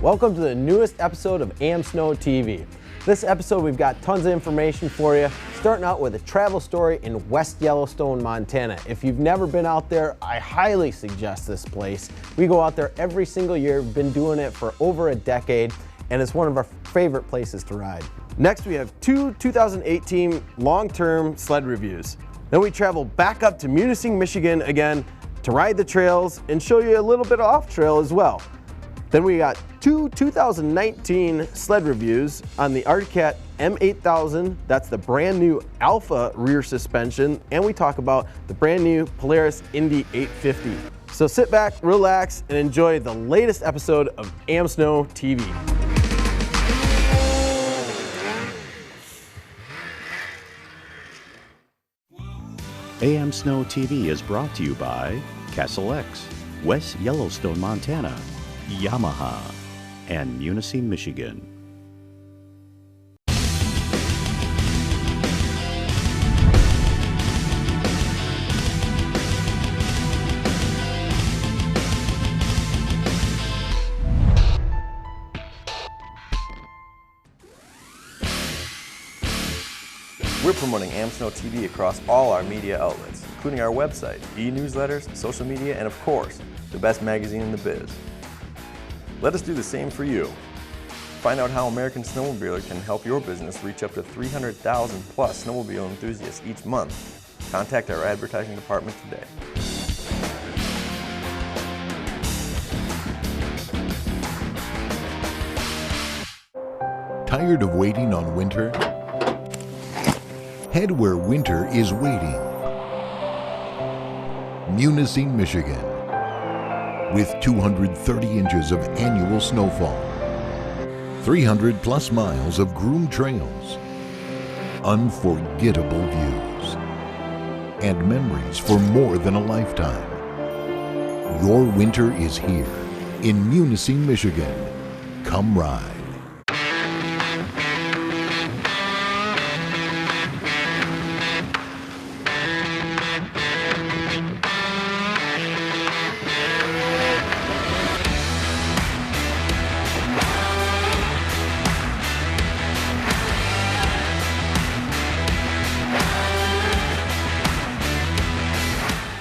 Welcome to the newest episode of AmSnow TV. This episode we've got tons of information for you, starting out with a travel story in West Yellowstone, Montana. If you've never been out there, I highly suggest this place. We go out there every single year, we've been doing it for over a decade, and it's one of our favorite places to ride. Next we have two 2018 long-term sled reviews. Then we travel back up to Munising, Michigan again to ride the trails and show you a little bit of off-trail as well. Then we got two 2019 sled reviews on the Arctic Cat M8000, that's the brand new Alpha rear suspension, and we talk about the brand new Polaris Indy 850. So sit back, relax, and enjoy the latest episode of AmSnow TV. AmSnow TV is brought to you by Castle X, West Yellowstone, Montana, Yamaha, and Munising, Michigan. We're promoting AmSnow TV across all our media outlets, including our website, e-newsletters, social media, and of course, the best magazine in the biz. Let us do the same for you. Find out how American Snowmobiler can help your business reach up to 300,000 plus snowmobile enthusiasts each month. Contact our advertising department today. Tired of waiting on winter? Head where winter is waiting. Munising, Michigan. With 230 inches of annual snowfall, 300 plus miles of groomed trails, unforgettable views, and memories for more than a lifetime. Your winter is here in Munising, Michigan. Come ride.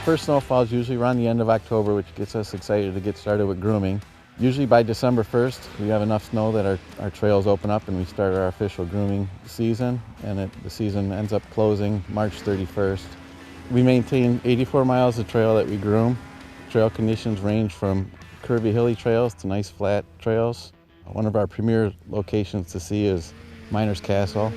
First snowfall is usually around the end of October, which gets us excited to get started with grooming. Usually by December 1st, we have enough snow that our trails open up and we start our official grooming season, and the season ends up closing March 31st. We maintain 84 miles of trail that we groom. Trail conditions range from curvy hilly trails to nice flat trails. One of our premier locations to see is Miner's Castle.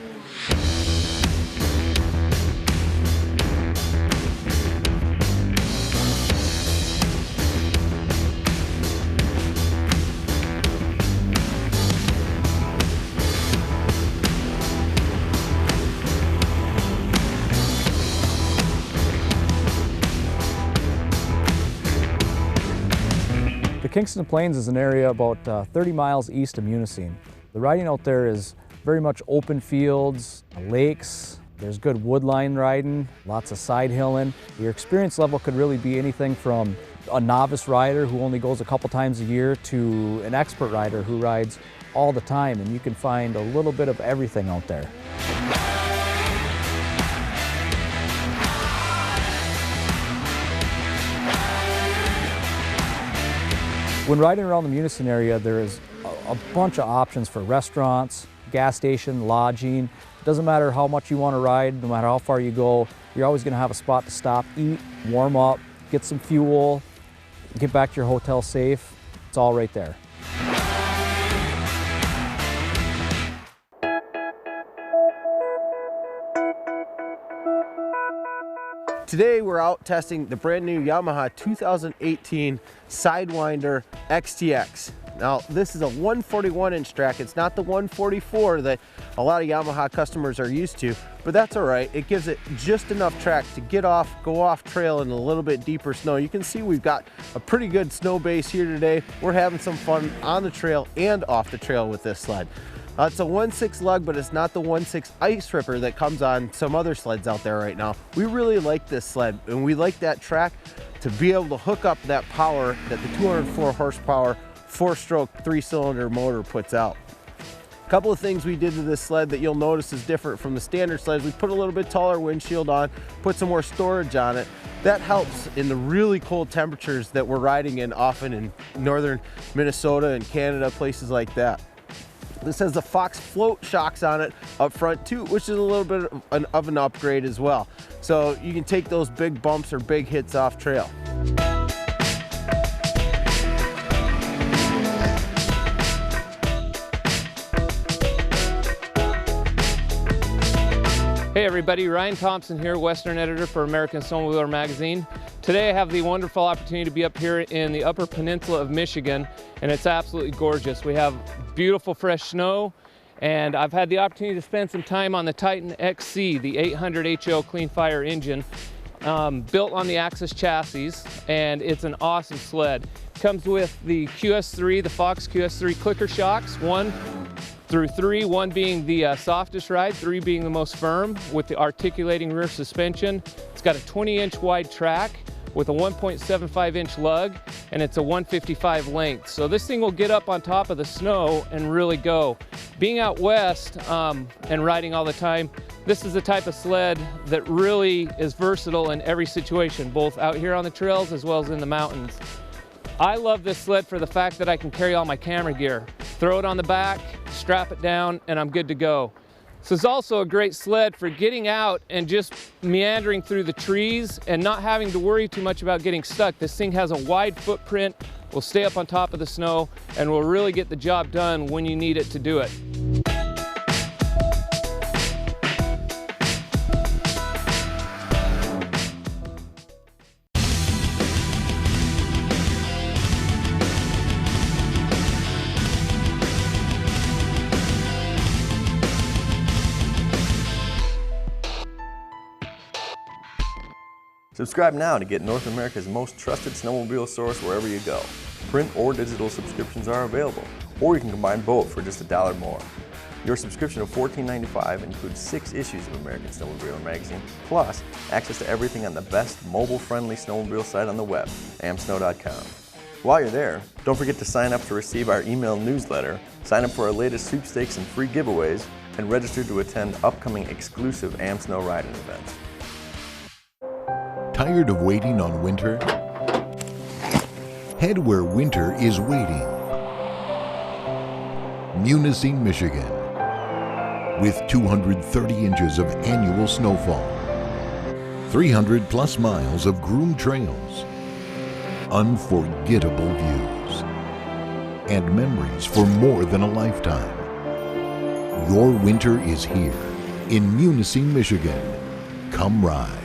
The Kingston Plains is an area about 30 miles east of Munising. The riding out there is very much open fields, lakes, there's good woodline riding, lots of side hilling. Your experience level could really be anything from a novice rider who only goes a couple times a year to an expert rider who rides all the time, and you can find a little bit of everything out there. When riding around the Munising area, there is a bunch of options for restaurants, gas station, lodging. Doesn't matter how much you want to ride, no matter how far you go, you're always going to have a spot to stop, eat, warm up, get some fuel, get back to your hotel safe. It's all right there. Today we're out testing the brand new Yamaha 2018 Sidewinder XTX. Now this is a 141-inch track. It's not the 144 that a lot of Yamaha customers are used to, but that's all right. It gives it just enough track to get off, go off trail in a little bit deeper snow. You can see we've got a pretty good snow base here today. We're having some fun on the trail and off the trail with this sled. It's a 1.6 lug, but it's not the 1.6 ice ripper that comes on some other sleds out there right now. We really like this sled, and we like that track to be able to hook up that power, that the 204 horsepower 4-stroke 3-cylinder motor puts out. A couple of things we did to this sled that you'll notice is different from the standard sleds. We put a little bit taller windshield on, put some more storage on it. That helps in the really cold temperatures that we're riding in often in northern Minnesota and Canada, places like that. This has the Fox float shocks on it up front too, which is a little bit of an upgrade as well. So you can take those big bumps or big hits off trail. Hey everybody, Ryan Thompson here, Western editor for American Snowmobiler magazine. Today I have the wonderful opportunity to be up here in the Upper Peninsula of Michigan, and it's absolutely gorgeous. We have beautiful fresh snow, and I've had the opportunity to spend some time on the Titan XC, the 800 HO clean fire engine, built on the Axis chassis, and it's an awesome sled. It comes with the QS3, the Fox QS3 clicker shocks, 1 through 3, 1 being the softest ride, 3 being the most firm, with the articulating rear suspension. It's got a 20-inch wide track with a 1.75-inch lug, and it's a 155 length. So this thing will get up on top of the snow and really go. Being out west and riding all the time, this is the type of sled that really is versatile in every situation, both out here on the trails as well as in the mountains. I love this sled for the fact that I can carry all my camera gear. Throw it on the back, strap it down, and I'm good to go. This is also a great sled for getting out and just meandering through the trees and not having to worry too much about getting stuck. This thing has a wide footprint, will stay up on top of the snow, and will really get the job done when you need it to do it. Subscribe now to get North America's most trusted snowmobile source wherever you go. Print or digital subscriptions are available, or you can combine both for just $1 more. Your subscription of $14.95 includes 6 issues of American Snowmobiler magazine, plus access to everything on the best mobile-friendly snowmobile site on the web, AmSnow.com. While you're there, don't forget to sign up to receive our email newsletter, sign up for our latest sweepstakes and free giveaways, and register to attend upcoming exclusive AmSnow riding events. Tired of waiting on winter? Head where winter is waiting. Munising, Michigan. With 230 inches of annual snowfall, 300 plus miles of groomed trails, unforgettable views, and memories for more than a lifetime. Your winter is here in Munising, Michigan. Come ride.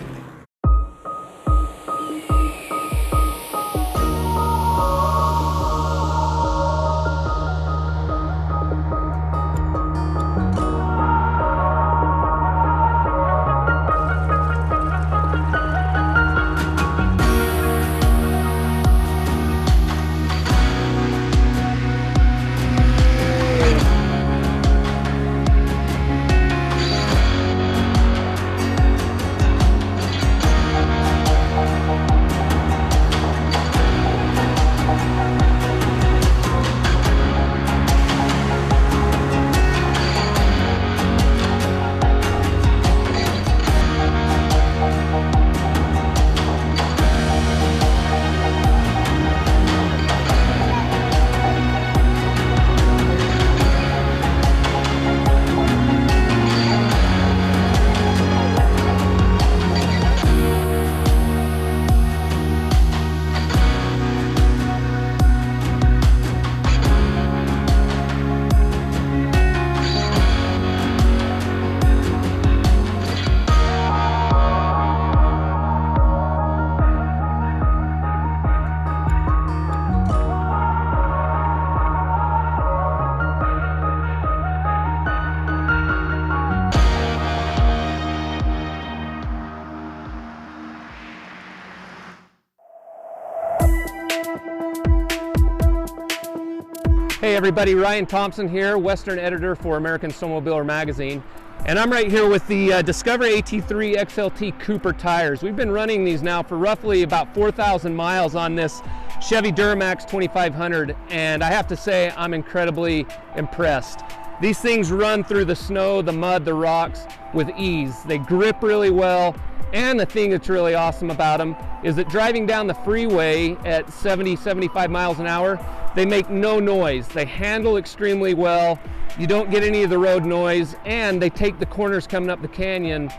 Hey everybody, Ryan Thompson here, Western editor for American Snowmobiler magazine. And I'm right here with the Discover AT3 XLT Cooper tires. We've been running these now for roughly about 4,000 miles on this Chevy Duramax 2500, and I have to say I'm incredibly impressed. These things run through the snow, the mud, the rocks with ease. They grip really well, and the thing that's really awesome about them is that driving down the freeway at 70, 75 miles an hour, they make no noise. They handle extremely well. You don't get any of the road noise, and they take the corners coming up the canyon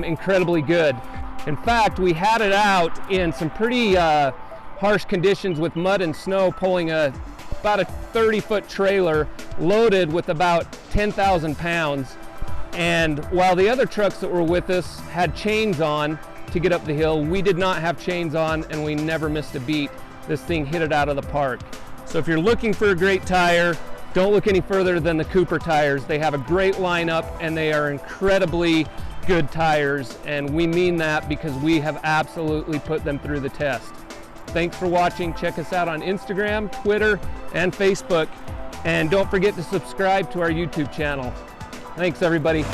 incredibly good. In fact, we had it out in some pretty harsh conditions with mud and snow, pulling about a 30-foot trailer loaded with about 10,000 pounds. And while the other trucks that were with us had chains on to get up the hill, we did not have chains on, and we never missed a beat. This thing hit it out of the park. So if you're looking for a great tire, don't look any further than the Cooper tires. They have a great lineup, and they are incredibly good tires, and we mean that because we have absolutely put them through the test. Thanks for watching. Check us out on Instagram, Twitter, and Facebook. And don't forget to subscribe to our YouTube channel. Thanks, everybody.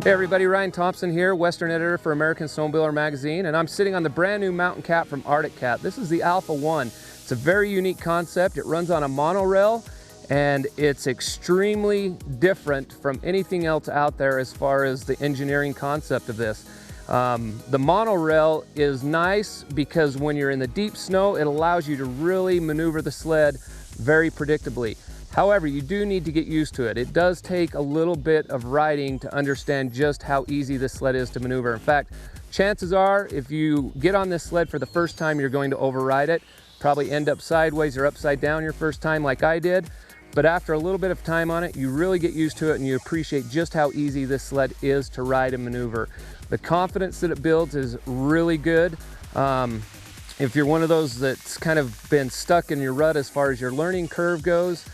Hey everybody, Ryan Thompson here, Western Editor for American Snowmobiler Magazine, and I'm sitting on the brand new mountain cat from Arctic Cat. This is the Alpha 1. It's a very unique concept. It runs on a monorail, and it's extremely different from anything else out there as far as the engineering concept of this. The monorail is nice because when you're in the deep snow, it allows you to really maneuver the sled very predictably. However, you do need to get used to it. It does take a little bit of riding to understand just how easy this sled is to maneuver. In fact, chances are if you get on this sled for the first time, you're going to override it, probably end up sideways or upside down your first time like I did. But after a little bit of time on it, you really get used to it and you appreciate just how easy this sled is to ride and maneuver. The confidence that it builds is really good. If you're one of those that's kind of been stuck in your rut as far as your learning curve goes,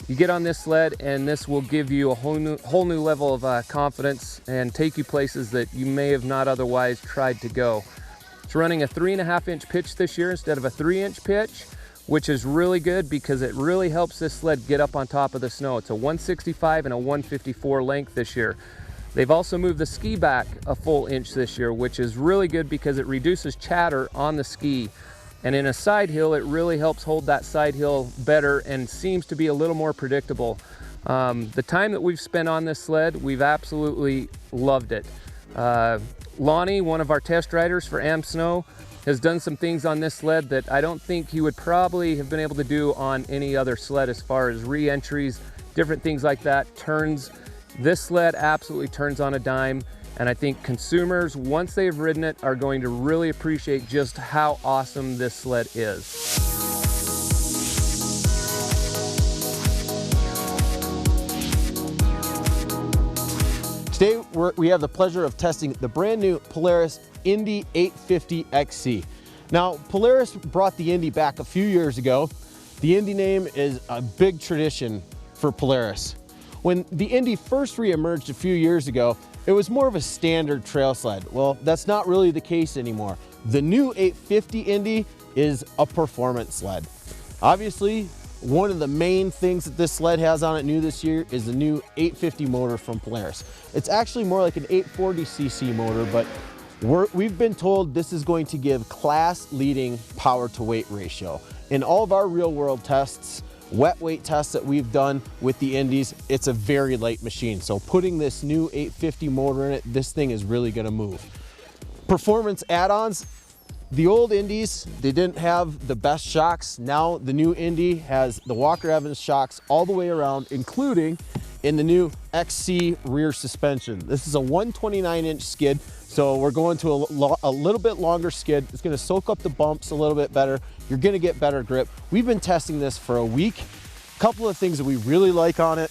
you get on this sled and this will give you a whole new level of confidence and take you places that you may have not otherwise tried to go. It's running a 3.5-inch pitch this year instead of a 3-inch pitch, which is really good because it really helps this sled get up on top of the snow. It's a 165 and a 154 length this year. They've also moved the ski back a full inch this year, which is really good because it reduces chatter on the ski. And in a side hill, it really helps hold that side hill better and seems to be a little more predictable. The time that we've spent on this sled, we've absolutely loved it. Lonnie, one of our test riders for AmSnow, has done some things on this sled that I don't think he would probably have been able to do on any other sled as far as re-entries, different things like that, turns. This sled absolutely turns on a dime. And I think consumers, once they've ridden it, are going to really appreciate just how awesome this sled is. Today we have the pleasure of testing the brand new Polaris Indy 850 XC. Now, Polaris brought the Indy back a few years ago. The Indy name is a big tradition for Polaris. When the Indy first re-emerged a few years ago, it was more of a standard trail sled. Well, that's not really the case anymore. The new 850 Indy is a performance sled. Obviously, one of the main things that this sled has on it new this year is the new 850 motor from Polaris. It's actually more like an 840cc motor, but we've been told this is going to give class-leading power to weight ratio. In all of our real-world tests, wet weight tests that we've done with the Indies, it's a very light machine. So putting this new 850 motor in it, this thing is really gonna move. Performance add-ons, the old Indies, they didn't have the best shocks. Now the new Indy has the Walker Evans shocks all the way around, including in the new XC rear suspension. This is a 129-inch skid, so we're going to a little bit longer skid. It's gonna soak up the bumps a little bit better. You're gonna get better grip. We've been testing this for a week. A couple of things that we really like on it.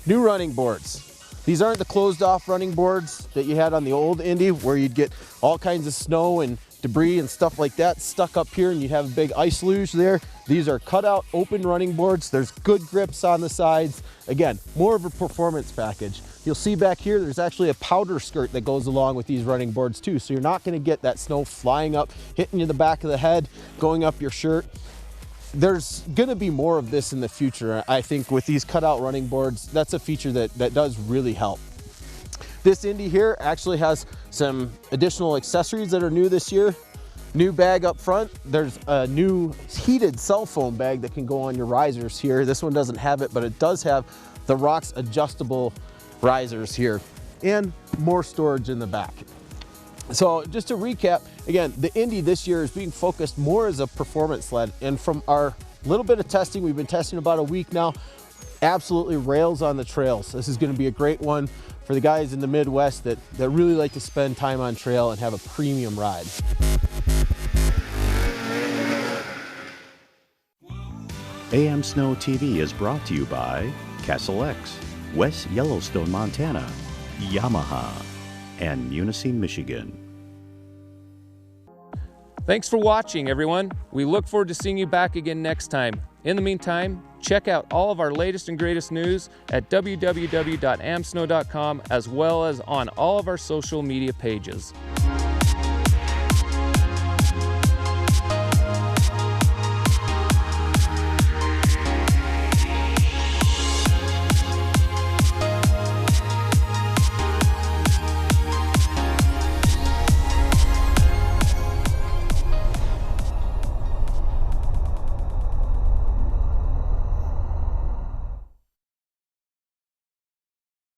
New running boards. These aren't the closed off running boards that you had on the old Indy where you'd get all kinds of snow and debris and stuff like that stuck up here and you'd have a big ice luge there. These are cut out open running boards. There's good grips on the sides. Again, more of a performance package. You'll see back here, there's actually a powder skirt that goes along with these running boards too. So you're not gonna get that snow flying up, hitting you in the back of the head, going up your shirt. There's gonna be more of this in the future. I think with these cutout running boards, that's a feature that does really help. This Indy here actually has some additional accessories that are new this year. New bag up front. There's a new heated cell phone bag that can go on your risers here. This one doesn't have it, but it does have the Rox adjustable risers here and more storage in the back. So just to recap, again, the Indy this year is being focused more as a performance sled. And from our little bit of testing, we've been testing about a week now, absolutely rails on the trails. This is gonna be a great one for the guys in the Midwest that really like to spend time on trail and have a premium ride. AmSnow TV is brought to you by Castle X, West Yellowstone, Montana, Yamaha, and Munising, Michigan. Thanks for watching, everyone. We look forward to seeing you back again next time. In the meantime, check out all of our latest and greatest news at www.amsnow.com, as well as on all of our social media pages.